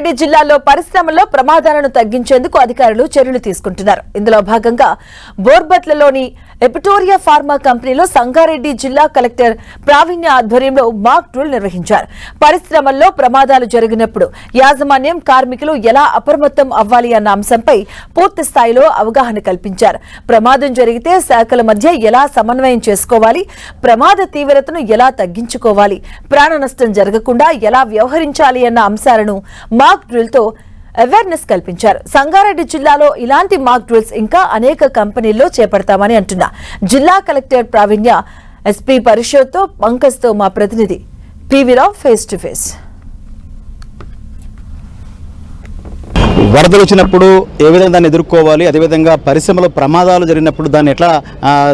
సంగారెడ్డి జిల్లాలో పరిశ్రమల్లో ప్రమాదాలను తగ్గించేందుకు అధికారులు చర్యలు తీసుకుంటున్నారు. ఇందులో భాగంగా బోర్బట్లలోని ఎపిటోరియా ఫార్మా కంపెనీలో సంగారెడ్డి జిల్లా కలెక్టర్ ప్రావీణ్య ఆధ్వర్యంలో మాక్ డ్రిల్ నిర్వహించారు. పరిశ్రమల్లో ప్రమాదాలు జరిగినప్పుడు యాజమాన్యం, కార్మికులు ఎలా అప్రమత్తం అవ్వాలి అన్న అంశంపై పూర్తి స్థాయిలో అవగాహన కల్పించారు. ప్రమాదం జరిగితే శాఖల మధ్య ఎలా సమన్వయం చేసుకోవాలి, ప్రమాద తీవ్రతను ఎలా తగ్గించుకోవాలి, ప్రాణ నష్టం జరగకుండా ఎలా వ్యవహరించాలి అన్న అంశాలను మాక్ డ్రిల్ తో అవేర్నెస్ కల్పించారు. సంగారెడ్డి జిల్లాలో ఇలాంటి మాక్ డ్రిల్స్ ఇంకా అనేక కంపెనీల్లో చేపడతామని అంటున్న జిల్లా కలెక్టర్ ప్రావీణ్య, ఎస్పీ పరిషత్ తో పంకజ్ తో మా ప్రతినిధి పీవీరావు ఫేస్ టు ఫేస్. వరదలు వచ్చినప్పుడు ఏ విధంగా దాన్ని ఎదుర్కోవాలి, అదేవిధంగా పరిశ్రమలో ప్రమాదాలు జరిగినప్పుడు దాన్ని ఎట్లా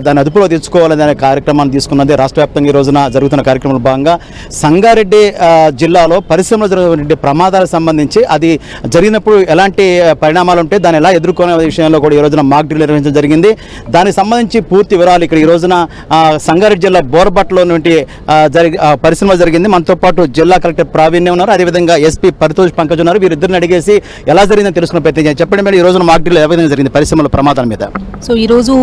దాన్ని అదుపులో తెచ్చుకోవాలనే కార్యక్రమాన్ని తీసుకున్నది రాష్ట్ర వ్యాప్తంగా ఈ రోజున జరుగుతున్న కార్యక్రమంలో భాగంగా సంగారెడ్డి జిల్లాలో పరిశ్రమలో జరిగిన ప్రమాదాలకు సంబంధించి అది జరిగినప్పుడు ఎలాంటి పరిణామాలు ఉంటే దాన్ని ఎలా ఎదుర్కొనే విషయంలో కూడా ఈ రోజున మాక్ డ్రిల్ నిర్వహించడం జరిగింది. దానికి సంబంధించి పూర్తి వివరాలు ఇక్కడ ఈ రోజున సంగారెడ్డి జిల్లా బోర్బట్లో నుండి పరిశ్రమ జరిగింది. మనతో పాటు జిల్లా కలెక్టర్ ప్రావీణ్య ఉన్నారు, అదేవిధంగా ఎస్పీ పరితోష్ పంకజ్ ఉన్నారు. వీరిద్దరిని అడిగేసి ఎలా జరిగిందని తెలుసుకున్న ప్రయత్నం చెప్పండి. మేడం, ఈ రోజున మాక్ డ్రిల్ ఏ విధంగా జరిగింది పరిశ్రమల ప్రమాదాల మీద? సో ఈ రోజు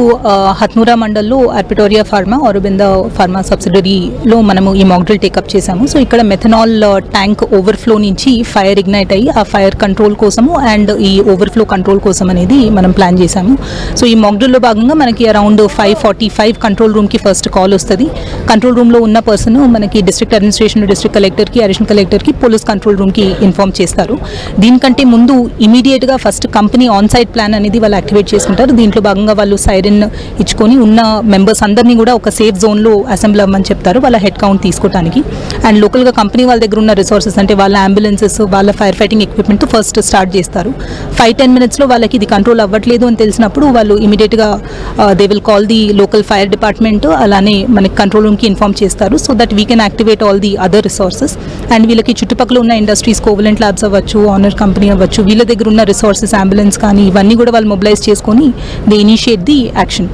హత్నూరా మండల్లో ఎపిటోరియా ఫార్మా, అరబింద ఫార్మా సబ్సిడరీలో మనము ఈ మాక్ డ్రిల్ టేకప్ చేశాము. సో ఇక్కడ మెథనాల్ ట్యాంక్ ఓవర్ఫ్లో నుంచి ఫైర్ ఇగ్నైట్ అయ్యి ఆ ఫైర్ కంట్రోల్ కోసము అండ్ ఈ ఓవర్ఫ్లో కంట్రోల్ కోసం అనేది మనం ప్లాన్ చేశాము. సో ఈ మాక్ డ్రిల్లో భాగంగా మనకి అరౌండ్ 5:45 కంట్రోల్ రూమ్కి ఫస్ట్ కాల్ వస్తుంది. కంట్రోల్ రూమ్లో ఉన్న పర్సన్ మనకి డిస్ట్రిక్ట్ అడ్మినిస్ట్రేషన్, డిస్ట్రిక్ట్ కలెక్టర్కి, అడిషనల్ కలెక్టర్కి, పోలీస్ కంట్రోల్ రూమ్కి ఇన్ఫార్మ్ చేస్తారు. దీనికంటే ముందు ఇమీడియట్గా first company on site plan అనేది వాళ్ళు యాక్టివేట్ చేసుకుంటారు. దీంట్లో భాగంగా వాళ్ళు సైరన్ ఇచ్చుకొని ఉన్న మెంబర్స్ అందరినీ కూడా ఒక సేఫ్ జోన్లో అసెంబ్లీ అవ్వమని చెప్తారు వాళ్ళ హెడ్ కౌంట్ తీసుకోవడానికి. అండ్ లోకల్గా కంపెనీ వాళ్ళ దగ్గర ఉన్న రిసోర్సెస్ అంటే వాళ్ళ అంబులెన్సెస్, వాళ్ళ fire fighting equipment first start చేస్తారు. 5-10 మినిట్స్లో వాళ్ళకి ఇది కంట్రోల్ అవ్వట్లేదు అని తెలిసినప్పుడు వాళ్ళు ఇమీడియట్గా they will call the local fire department, అలానే మనకి కంట్రోల్ రూమ్కి ఇన్ఫార్మ్ చేస్తారు. So that we can activate all the other resources. And వీళ్ళకి చుట్టుపక్కల ఉన్న ఇండస్ట్రీస్, కోవలెంట్ ల్యాబ్స్ అవ్వచ్చు, ఆనర్ కంపెనీ అవ్వచ్చు, వీళ్ళ దగ్గర ఉన్న రిసోర్సెస్, అంబులెన్స్ కానీ ఇవన్నీ కూడా వాళ్ళు మొబిలైజ్ చేసుకొని they initiate the action.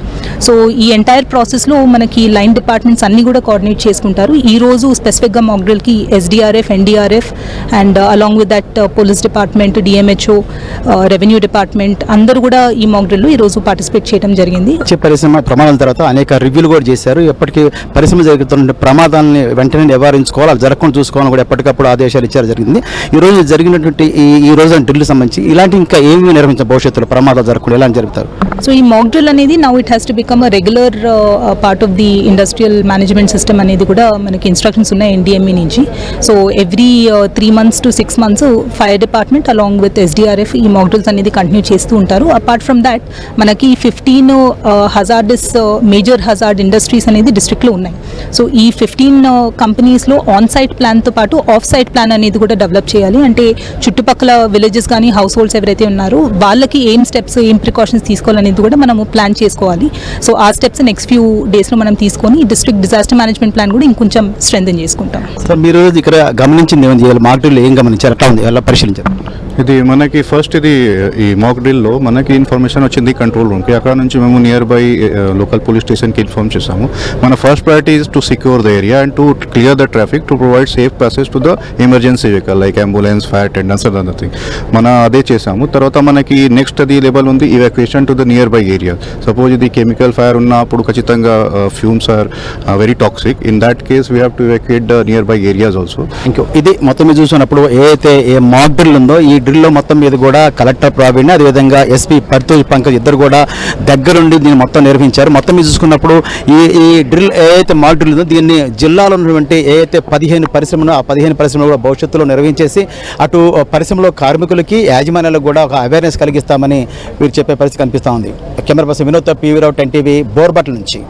So ఈ ఎంటైర్ ప్రాసెస్లో మనకి లైన్ డిపార్ట్మెంట్స్ అన్నీ కూడా కోఆర్డినేట్ చేసుకుంటారు. ఈ రోజు స్పెసిఫిక్గా మాక్ డ్రిల్కి SDRF, NDRF and along with that police department, DMHO, revenue department అందరూ కూడా ఈ మాక్ డ్రిల్లో ఈరోజు పార్టిసిపేట్ చేయడం జరిగింది. పరిశ్రమ ప్రమాదాల తర్వాత అనేక రివ్యూలు కూడా చేశారు. ఎప్పటికీ పరిశ్రమ జరుగుతున్న ప్రమాదాలని వెంటనే నివారించుకోవాలి, అది జరగకుండా చూసుకోవాలని కూడా ఎప్పటికప్పుడు ఆదేశాలు ఇచ్చారు జరిగింది. ఈ రోజు జరిగినటువంటి ఈ రోజు డ్రిల్ సంబంధించి ఇలాంటి ఇంకా ఏమి నిర్వహించే భవిష్యత్తులో ప్రమాదాలు జరగకుండా ఎలా జరుగుతారు? సో ఈ మాక్ డ్రిల్ అనేది now it has to become a regular part of the industrial management system అనేది కూడా మనకి ఇన్స్ట్రక్షన్స్ ఉన్నాయి ఎన్డిఎంఈ నుంచి. So every 3 months to 6 months fire department along with SDRF ఈ మాక్ డ్రిల్స్ అనేది కంటిన్యూ చేస్తూ ఉంటారు. అపార్ట్ ఫ్రమ్ దాట్ మనకి 15 హజార్డస్ మేజర్ హజార్డ్ ఇండస్ట్రీస్ అనేది డిస్ట్రిక్ట్లో ఉన్నాయి. సో ఈ 15 కంపెనీస్లో ఆన్ సైట్ ప్లాన్తో పాటు ఆఫ్ సైట్ ప్లాన్ అనేది కూడా డెవలప్ చేయాలి. అంటే చుట్టుపక్కల విలేజెస్ కానీ హౌస్ హోల్డ్స్ ఎవరైతే ఉన్నారో వాళ్ళకి ఏం స్టెప్స్, ఏం ప్రికాషన్స్ తీసుకోవాలనేది కూడా మనము ప్లాన్ చేసుకోవాలి. సో ఆ స్టెప్స్ నెక్స్ట్ ఫ్యూ డేస్లో మనం తీసుకొని డిస్ట్రిక్ట్ డిజాస్టర్ మేనేజ్మెంట్ ప్లాన్ కూడా ఇంకొంచెం స్ట్రెంథెన్ చేసుకుంటాం. సార్, మీరు ఇక్కడ గమనించింది ఏమైంది? మాక్ డ్రిల్ ఏం గమనించారు, ఎట్లా ఉంది, ఎలా పరిశీలించారు? ఇది మనకి ఫస్ట్ ఈ మాక్ డ్రిల్లో మనకి ఇన్ఫర్మేషన్ వచ్చింది కంట్రోల్ రూమ్కి. అక్కడ నుంచి మేము నియర్ బై లోకల్ పోలీస్ స్టేషన్కి ఇన్ఫార్మ్ చేసాము. మన first priority is to secure the area and to clear the traffic, to provide safe passage to the emergency vehicle like ambulance, fire attendance and other thing. మన అదే చేసాము. తర్వాత మనకి next అది level ఉంది evacuation to the near by area. Suppose ఇది chemical fire ఉన్నప్పుడు ఖచ్చితంగా fumes are very toxic. In that case we have to evacuate the near by areas also. ఇది మొత్తం మీద చూసినప్పుడు ఏదైతే మాక్ డ్రిల్ ఉందో ఈ డ్రిల్లో మొత్తం మీద కూడా కలెక్టర్ ప్రావీణ్య, అదేవిధంగా ఎస్పీ పరితోష్ పంకజ్ ఇద్దరు కూడా దగ్గరుండి దీన్ని మొత్తం నిర్వహించారు. మొత్తం మీద చూసుకున్నప్పుడు ఈ డ్రిల్ ఏదైతే మాక్ డ్రిల్ ఉందో దీన్ని జిల్లాలో ఉన్నటువంటి ఏదైతే 15 పరిశ్రమలు, ఆ 15 పరిశ్రమలు కూడా భవిష్యత్తులో నిర్వహించేసి అటు పరిశ్రమలో కార్మికులకి, యాజమాన్యాలకు కూడా ఒక అవేర్నెస్ కలిగిస్తామని వీరు చెప్పే పరిస్థితి కనిపిస్తూ ఉంది. Camera person Vinod, PV Rao, 10 TV, బోర్బట్ల నుంచి.